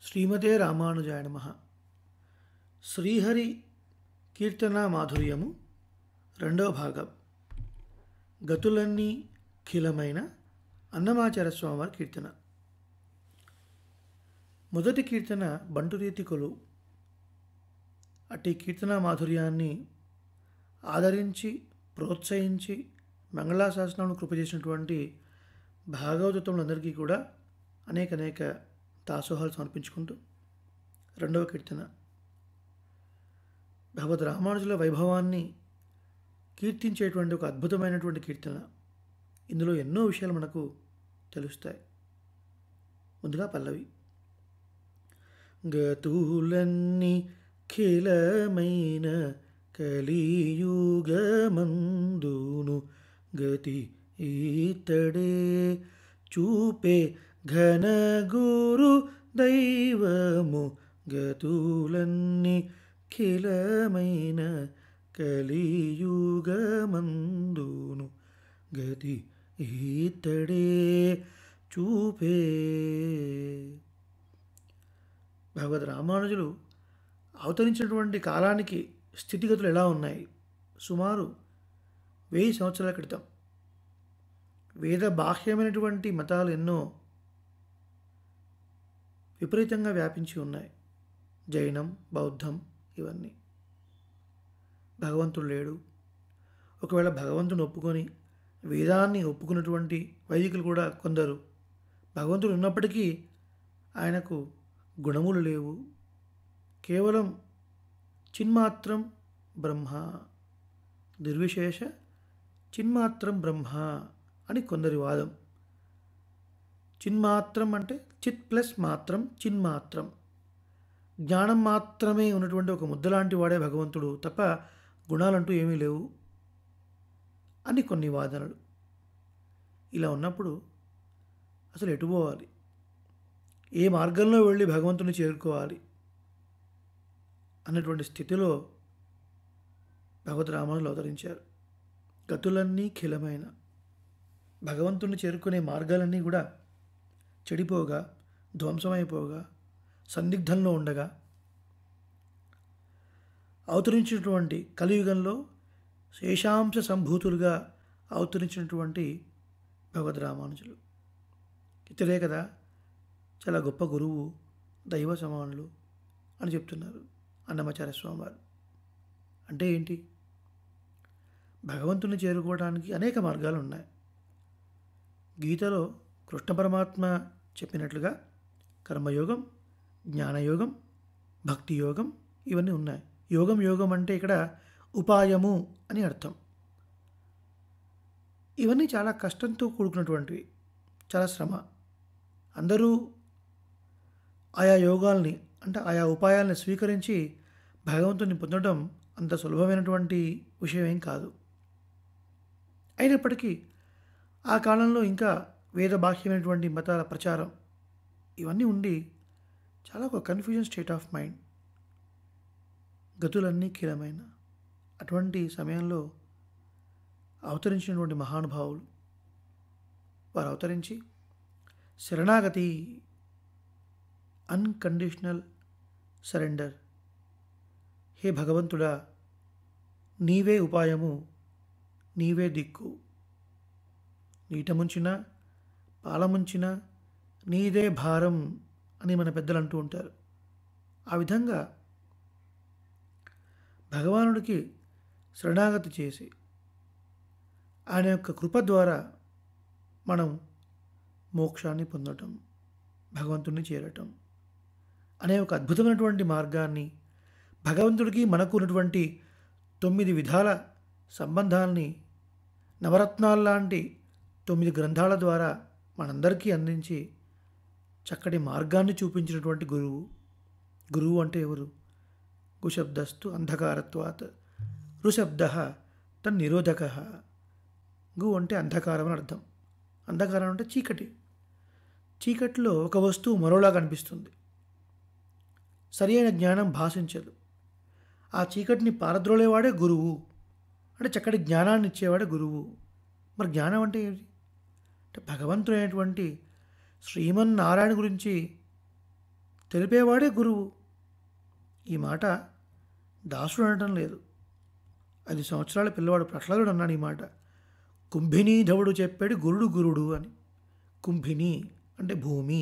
శ్రీమతే రామానుజాయ నమః. శ్రీహరి కీర్తన మాధుర్యము రెండవ భాగం. గతులన్నీ ఖిలమైన అన్నమాచార్య స్వామివారి కీర్తన. మొదటి కీర్తన బంటురీతి కొలు. అట్టి కీర్తన మాధుర్యాన్ని ఆదరించి ప్రోత్సహించి మంగళాశాసనాలను కృప చేసినటువంటి భాగవతులందరికీ కూడా అనేక దాసోహాలు సమర్పించుకుంటూ రెండవ కీర్తన భగవద్ రామానుజుల వైభవాన్ని కీర్తించేటువంటి ఒక అద్భుతమైనటువంటి కీర్తన. ఇందులో ఎన్నో విషయాలు మనకు తెలుస్తాయి. ముందుగా పల్లవి. గతులన్నీ ఖిలమైన కలియుగమందును గతి ఈతడే చూపే ఘనగురు దైవము. గతులన్నీ ఖిలమైన కలియుగమందును గతి ఈతడే చూపే. భగవద్ రామానుజులు అవతరించినటువంటి కాలానికి స్థితిగతులు ఎలా ఉన్నాయి? సుమారు 1000 సంవత్సరాల క్రితం వేద బాహ్యమైనటువంటి మతాలు ఎన్నో విపరీతంగా వ్యాపించి ఉన్నాయి. జైనం, బౌద్ధం, ఇవన్నీ. భగవంతుడు లేడు. ఒకవేళ భగవంతుని ఒప్పుకొని వేదాన్ని ఒప్పుకున్నటువంటి వైదికులు కూడా కొందరు భగవంతుడు ఉన్నప్పటికీ ఆయనకు గుణములు లేవు, కేవలం చిన్మాత్రం బ్రహ్మ, నిర్విశేష చిన్మాత్రం బ్రహ్మ అని కొందరి వాదం. చిన్మాత్రం అంటే చిత్ ప్లస్ మాత్రం, చిన్మాత్రం. జ్ఞానం మాత్రమే ఉన్నటువంటి ఒక ముద్దలాంటి వాడే భగవంతుడు తప్ప గుణాలంటూ ఏమీ లేవు అని కొన్ని వాదనలు. ఇలా ఉన్నప్పుడు అసలు ఎటు పోవాలి? ఏ మార్గంలో వెళ్ళి భగవంతుని చేరుకోవాలి అన్నటువంటి స్థితిలో భగవద్ రామానుజులు అవతరించారు. గతులన్నీ ఖిలమైన, భగవంతుని చేరుకునే మార్గాలన్నీ కూడా చెడిపోగా, ధ్వంసమైపోగా, సందిగ్ధంలో ఉండగా అవతరించినటువంటి కలియుగంలో శేషాంశ సంభూతులుగా అవతరించినటువంటి భగవద్ రామానుజులు. ఇతరే కదా చాలా గొప్ప గురువు, దైవ సమానులు అని చెప్తున్నారు అన్నమాచార్య స్వామివారు. అంటే ఏంటి? భగవంతుని చేరుకోవడానికి అనేక మార్గాలు ఉన్నాయి. గీతలో కృష్ణ పరమాత్మ చెప్పినట్లుగా కర్మయోగం, జ్ఞానయోగం, భక్తి యోగం ఇవన్నీ ఉన్నాయి. యోగం అంటే ఇక్కడ ఉపాయము అని అర్థం. ఇవన్నీ చాలా కష్టంతో కూడుకున్నటువంటివి, చాలా శ్రమ. అందరూ ఆయా యోగాల్ని అంటే ఆయా ఉపాయాలని స్వీకరించి భగవంతుని పొందడం అంత సులభమైనటువంటి విషయం ఏం కాదు. అయినప్పటికీ ఆ కాలంలో ఇంకా వేద బాహ్యమైనటువంటి మతాల ప్రచారం ఇవన్నీ ఉండి చాలా ఒక కన్ఫ్యూజన్ స్టేట్ ఆఫ్ మైండ్. గతులన్నీ ఖిలమైన అటువంటి సమయంలో అవతరించినటువంటి మహానుభావులు వారు అవతరించి శరణాగతి, అన్కండిషనల్ సరెండర్, హే భగవంతుడా నీవే ఉపాయము, నీవే దిక్కు, నీట ముంచినా పాలముంచినా నీదే భారం అని మన పెద్దలు అంటూ ఉంటారు. ఆ విధంగా భగవానుడికి శరణాగతి చేసి ఆయన యొక్క కృప ద్వారా మనం మోక్షాన్ని పొందటం, భగవంతుడిని చేరటం అనే ఒక అద్భుతమైనటువంటి మార్గాన్ని, భగవంతుడికి మనకు ఉన్నటువంటి 9 విధాల సంబంధాల్ని నవరత్నాల్లాంటి 9 గ్రంథాల ద్వారా మనందరికీ అందించి చక్కటి మార్గాన్ని చూపించినటువంటి గురువు. గురువు అంటే ఎవరు? గుశబ్దస్తు అంధకారత్వాత్ రుశబ్ద తన్నిరోధక. గు అంటే అంధకారం అని అర్థం. అంధకారం అంటే చీకటి. చీకటిలో ఒక వస్తువు మరోలా కనిపిస్తుంది, సరి అయిన జ్ఞానం భాషించదు. ఆ చీకటిని పారద్రోలేవాడే గురువు, అంటే చక్కటి జ్ఞానాన్ని ఇచ్చేవాడే గురువు. మరి జ్ఞానం అంటే ఏంటి? అంటే భగవంతుడైనటువంటి శ్రీమన్నారాయణ గురించి తెలిపేవాడే గురువు. ఈ మాట దాసుడు అనటం లేదు. 5 సంవత్సరాల పిల్లవాడు ప్రహ్లాదుడు అన్నాడు ఈ మాట. కుంభినీ ధవుడు చెప్పాడు గురుడు గురుడు అని. కుంభిని అంటే భూమి,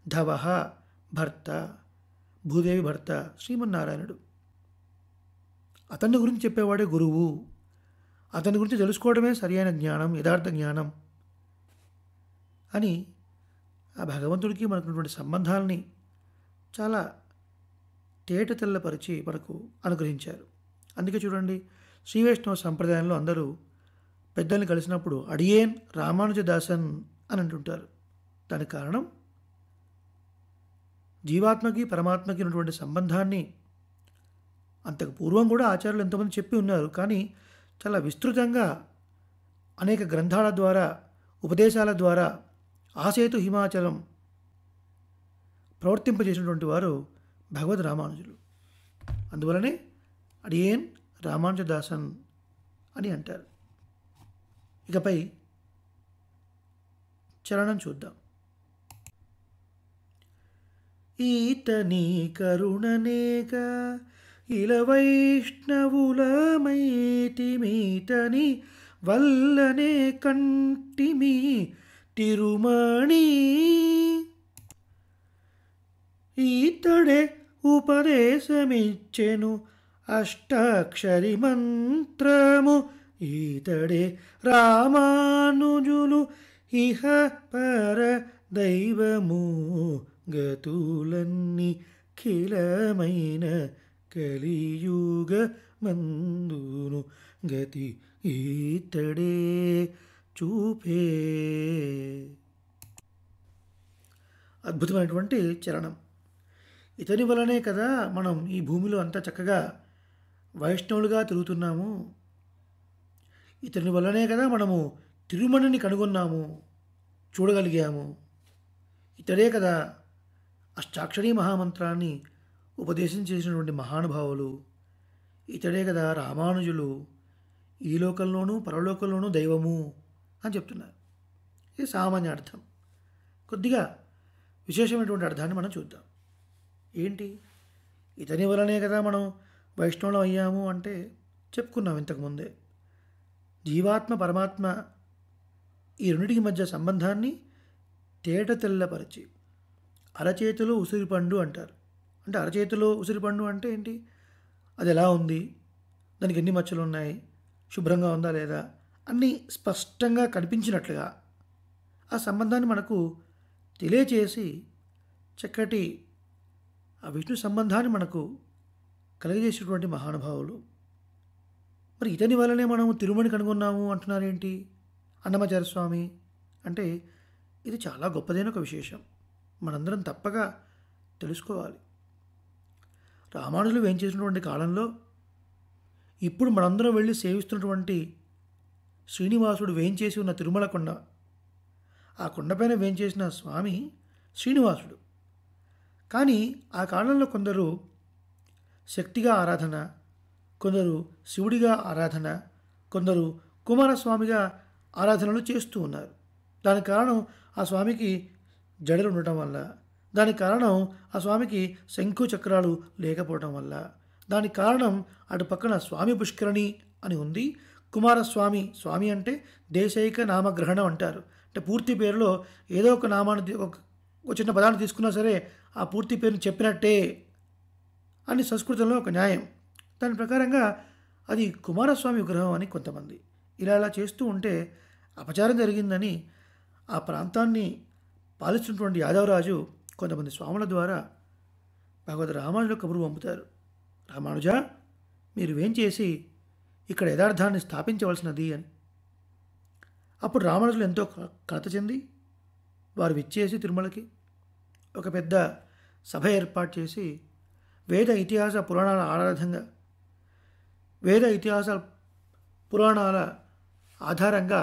ధవహ భర్త, భూదేవి భర్త శ్రీమన్నారాయణుడు. అతన్ని గురించి చెప్పేవాడే గురువు. అతని గురించి తెలుసుకోవడమే సరియైన జ్ఞానం, యథార్థ జ్ఞానం అని ఆ భగవంతుడికి మనకున్నటువంటి సంబంధాలని చాలా తేట తెల్లపరిచి మనకు అనుగ్రహించారు. అందుకే చూడండి, శ్రీ వైష్ణవ సంప్రదాయంలో అందరూ పెద్దల్ని కలిసినప్పుడు అడియేన్ రామానుజదాసన్ అని అంటుంటారు. దానికి కారణం జీవాత్మకి పరమాత్మకి ఉన్నటువంటి సంబంధాన్ని అంతకు పూర్వం కూడా ఆచార్యులు ఎంతోమంది చెప్పి ఉన్నారు. కానీ చాలా విస్తృతంగా అనేక గ్రంథాల ద్వారా, ఉపదేశాల ద్వారా ఆసేతు హిమాచలం ప్రవర్తింపజేసినటువంటి వారు భగవద్ రామానుజులు. అందువలనే అడియేన్ రామానుజదాసన్ అని అంటారు. ఇకపై చరణం చూద్దాం. ఈతని కరుణనేక ఇల వైష్ణవులమైతిమీతని వల్లనే కంటిమి తిరుమణి. ఈతడే ఉపదేశమిచ్చెను అష్టాక్షరి మంత్రము, ఈతడే రామానుజులు ఇహ పర దైవము, గతులన్నీ ఖిలమైన కలియుగ మందును గతి ఈతడే చూపే. అద్భుతమైనటువంటి చరణం. ఇతని వలనే కదా మనం ఈ భూమిలో అంతా చక్కగా వైష్ణవులుగా తిరుగుతున్నాము. ఇతని వల్లనే కదా మనము తిరుమణిని కనుగొన్నాము, చూడగలిగాము. ఇతడే కదా అష్టాక్షరీ మహామంత్రాన్ని ఉపదేశం చేసినటువంటి మహానుభావులు. ఇతడే కదా రామానుజులు, ఈ లోకంలోనూ పరలోకంలోనూ దైవము అని చెప్తున్నారు. ఇది సామాన్య అర్థం. కొద్దిగా విశేషమైనటువంటి అర్థాన్ని మనం చూద్దాం. ఏంటి? ఇతని వలనే కదా మనం వైష్ణవులం అయ్యాము అంటే చెప్పుకున్నాం ఇంతకుముందే. జీవాత్మ పరమాత్మ ఈ రెండింటికి మధ్య సంబంధాన్ని తేట తెల్లపరిచి, అరచేతిలో ఉసిరిపండు అంటారు. అంటే అరచేతిలో ఉసిరిపండు అంటే ఏంటి? అది ఎలా ఉంది, దానికి ఎన్ని మచ్చలు ఉన్నాయి, శుభ్రంగా ఉందా లేదా అన్నీ స్పష్టంగా కనిపించినట్లుగా ఆ సంబంధాన్ని మనకు తెలియచేసి చక్కటి ఆ విష్ణు సంబంధాన్ని మనకు కలిగజేసేటువంటి మహానుభావులు. మరి ఇతని వల్లనే మనము తిరుమణి కనుగొన్నాము అంటున్నారేంటి అన్నమాచార్య స్వామి అంటే? ఇది చాలా గొప్పదైన ఒక విశేషం, మనందరం తప్పగా తెలుసుకోవాలి. రామానుజులు వేయించేసినటువంటి కాలంలో ఇప్పుడు మనందరం వెళ్ళి సేవిస్తున్నటువంటి శ్రీనివాసుడు వేయించేసి ఉన్న తిరుమల కొండ, ఆ కొండపైన వేయించేసిన స్వామి శ్రీనివాసుడు. కానీ ఆ కాలంలో కొందరు శక్తిగా ఆరాధన, కొందరు శివుడిగా ఆరాధన, కొందరు కుమారస్వామిగా ఆరాధనలు చేస్తూ ఉన్నారు. దానికి కారణం ఆ స్వామికి జడలు ఉండటం వల్ల, దానికి కారణం ఆ స్వామికి శంఖు చక్రాలు లేకపోవటం వల్ల, దానికి కారణం అటు పక్కన స్వామి పుష్కరిణి అని ఉంది. కుమారస్వామి, స్వామి అంటే దేశైక నామగ్రహణం అంటారు. అంటే పూర్తి పేరులో ఏదో ఒక నామాన్ని ఒక చిన్న పదాన్ని తీసుకున్నా సరే ఆ పూర్తి పేరుని చెప్పినట్టే అని సంస్కృతంలో ఒక న్యాయం. దాని ప్రకారంగా అది కుమారస్వామి విగ్రహం అని కొంతమంది ఇలా చేస్తూ ఉంటే అపచారం జరిగిందని ఆ ప్రాంతాన్ని పాలిస్తున్నటువంటి యాదవరాజు కొంతమంది స్వాముల ద్వారా భగవద్ రామానుజుల కబురు పంపుతారు. రామానుజ, మీరు వేంచేసి ఇక్కడ యథార్థాన్ని స్థాపించవలసినది అని. అప్పుడు రామానుజులు ఎంతో కలత చెంది వారు విచ్చేసి తిరుమలకి ఒక పెద్ద సభ ఏర్పాటు చేసి వేద ఇతిహాస పురాణాల ఆధారంగా, వేద ఇతిహాస పురాణాల ఆధారంగా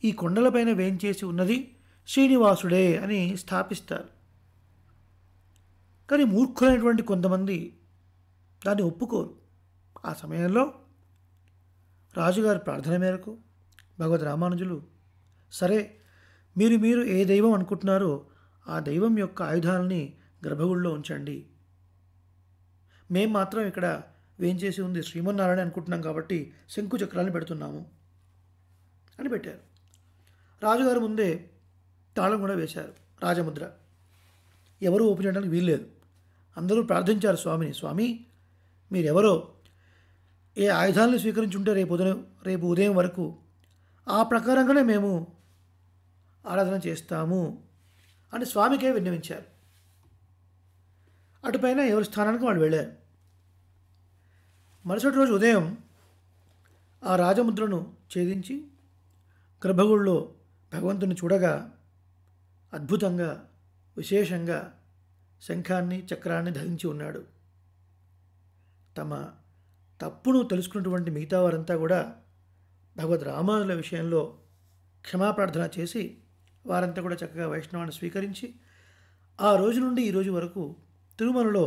ఈ కొండలపైన వేంచేసి ఉన్నది శ్రీనివాసుడే అని స్థాపిస్తారు. కానీ మూర్ఖులైనటువంటి కొంతమంది దాన్ని ఒప్పుకోరు. ఆ సమయంలో రాజుగారి ప్రార్థన మేరకు భగవద్ రామానుజులు, సరే మీరు ఏ దైవం అనుకుంటున్నారో ఆ దైవం యొక్క ఆయుధాలని గర్భగుడిలో ఉంచండి. మేం మాత్రం ఇక్కడ వేంచేసి ఉంది శ్రీమన్నారాయణ అనుకుంటున్నాం కాబట్టి శంకు చక్రాలను పెడుతున్నాము అని పెట్టారు. రాజుగారు ముందే తాళం కూడా వేశారు, రాజముద్ర. ఎవరు ఓపెన్ చేయడానికి వీల్లేదు. అందరూ ప్రార్థించారు స్వామిని, స్వామి మీరెవరో ఏ ఆయుధాలను స్వీకరించుంటే రేపు ఉదయం వరకు ఆ ప్రకారంగానే మేము ఆరాధన చేస్తాము అని స్వామికే విన్నవించారు. అటుపైన ఎవరి స్థానానికి వాళ్ళు వెళ్ళారు. మరుసటి రోజు ఉదయం ఆ రాజముద్రను ఛేదించి గర్భగుడిలో భగవంతుని చూడగా అద్భుతంగా విశేషంగా శంఖాన్ని చక్రాన్ని ధరించి ఉన్నాడు. తమ తప్పును తెలుసుకున్నటువంటి మిగతా వారంతా కూడా భగవద్ రామానుల విషయంలో క్షమాప్రార్థన చేసి వారంతా కూడా చక్కగా వైష్ణవాన్ని స్వీకరించి ఆ రోజు నుండి ఈ రోజు వరకు తిరుమలలో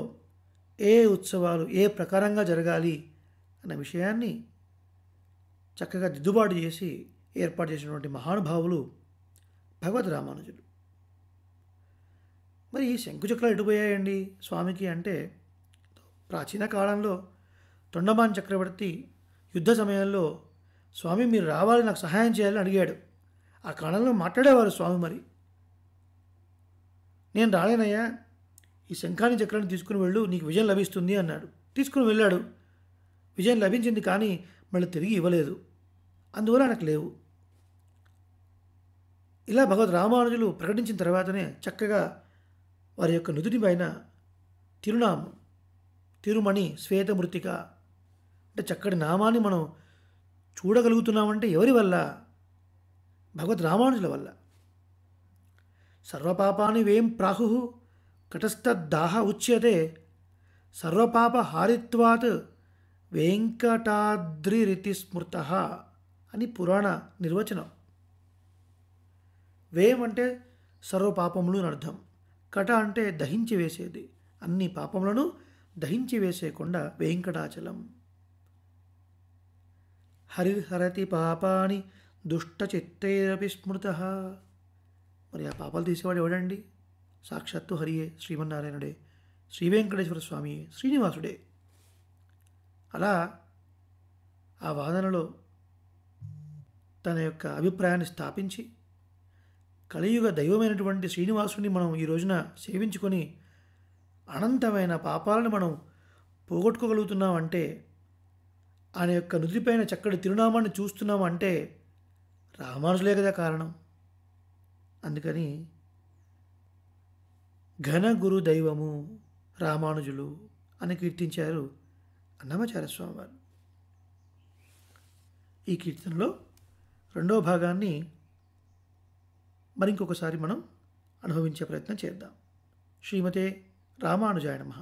ఏ ఉత్సవాలు ఏ ప్రకారంగా జరగాలి అన్న విషయాన్ని చక్కగా దిద్దుబాటు చేసి ఏర్పాటు చేసినటువంటి మహానుభావులు భగవద్ రామానుజులు. మరి ఈ శంకుచక్రాలు ఎటుపోయాయండి స్వామికి అంటే, ప్రాచీన కాలంలో తొండమాన్ చక్రవర్తి యుద్ధ సమయంలో స్వామి మీరు రావాలి నాకు సహాయం చేయాలని అడిగాడు. ఆ కాలంలో మాట్లాడేవారు స్వామి. మరి నేను రాలేనయ్యా, ఈ శంఖాన్ని చక్రాన్ని తీసుకుని వెళ్ళు, నీకు విజయం లభిస్తుంది అన్నాడు. తీసుకుని వెళ్ళాడు, విజయం లభించింది, కానీ మళ్ళీ తిరిగి ఇవ్వలేదు. అందువల్ల నాకు లేవు. ఇలా భగవద్ రామానుజులు ప్రకటించిన తర్వాతనే చక్కగా వారి యొక్క నుదుటి పైన తిరునామం, తిరుమణి శ్వేతమృతిక అంటే చక్కటి నామాన్ని మనం చూడగలుగుతున్నామంటే ఎవరి వల్ల? భగవద్ రామానుజుల వల్ల. సర్వపాపాని వేం ప్రాహు కటస్థదాహ ఉచ్యతే సర్వపాప హారిత్వాత్ వెంకటాద్రిరితి స్మృత అని పురాణ నిర్వచనం. వేం అంటే సర్వపాపములు అని అర్థం. కట అంటే దహించి వేసేది, అన్ని పాపములను దహించి వేసేకుండా వెంకటాచలం. హరిహరతి పాపాని దుష్టచిత్తైరపి స్మృత. మరి ఆ పాపాలు తీసేవాడు ఎవడండి? సాక్షాత్తు హరియే, శ్రీమన్నారాయణుడే, శ్రీ వెంకటేశ్వర స్వామియే, శ్రీనివాసుడే. అలా ఆ వాదనలో తన యొక్క అభిప్రాయాన్ని స్థాపించి కలియుగ దైవమైనటువంటి శ్రీనివాసుని మనం ఈ రోజున సేవించుకొని అనంతమైన పాపాలను మనం పోగొట్టుకోగలుగుతున్నామంటే, ఆయన యొక్క నుదిపైన చక్కటి తిరునామాన్ని చూస్తున్నామంటే రామానుజులే కదా కారణం. అందుకని ఘన గురు దైవము రామానుజులు అని కీర్తించారు అన్నమాచార్య స్వామి వారు. ఈ కీర్తనలో రెండవ భాగాన్ని మరింకొకసారి మనం అనుభవించే ప్రయత్నం చేద్దాం. శ్రీమతే రామానుజాయ నమః.